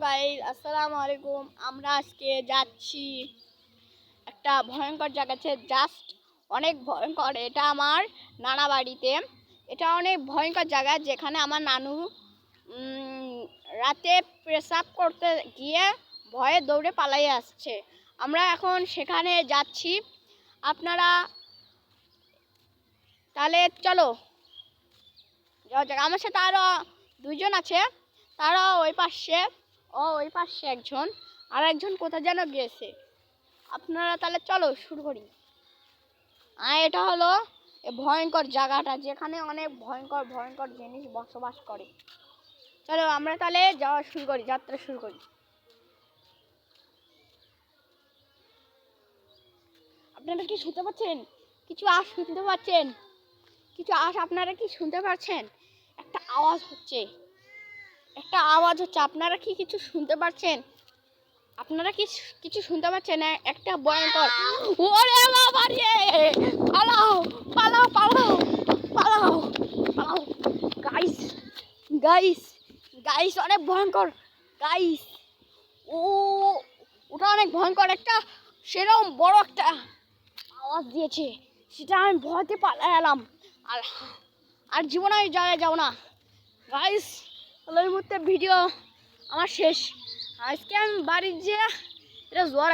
Guys, আসসালামু আলাইকুম। আমরা আজকে যাচ্ছি একটা ভয়ঙ্কর জায়গাতে, জাস্ট অনেক ভয়ঙ্কর। এটা আমার নানা বাড়িতে। এটা অনেক ভয়ঙ্কর জায়গা, যেখানে আমার নানু রাতে পেশাব করতে গিয়ে ভয়ে দৌড়ে পালিয়ে আসছে। আমরা এখন সেখানে যাচ্ছি। আপনারা তাহলে চলো যাওয়া যাক। আমার সাথে আরও দুইজন আছে, তারা ওই পাশে একজন, আর একজন কোথায় যেন গিয়েছে। আপনারা তাহলে চলো শুরু করি। এটা হলো ভয়ঙ্কর জায়গাটা, যেখানে অনেক ভয়ঙ্কর ভয়ঙ্কর জিনিস বসবাস করে। চলো আমরা তাহলে যাওয়া শুরু করি, যাত্রা শুরু করি। আপনারা কি শুনতে পাচ্ছেন? কিছু আওয়াজ শুনতে পাচ্ছেন? আপনারা কি শুনতে পাচ্ছেন? একটা আওয়াজ হচ্ছে, আপনারা কি কিছু শুনতে পাচ্ছেন? শুনতে পাচ্ছেন? একটা ভয়ঙ্কর, ওরে বাবা রে, পালাও পালাও পালাও পালাও পালাও। গাইস গাইস গাইস অনেক ভয়ঙ্কর গাইস। ও ওটা অনেক ভয়ঙ্কর, একটা সেরকম বড় একটা আওয়াজ দিয়েছে, সেটা আমি ভয়তে পালাই এলাম। আর জীবনে আমি জায়গায় যাবো না গাইস। এই মুহূর্তে ভিডিও আমার শেষ। আজকে আমি বাড়ির যে এটা জ্বর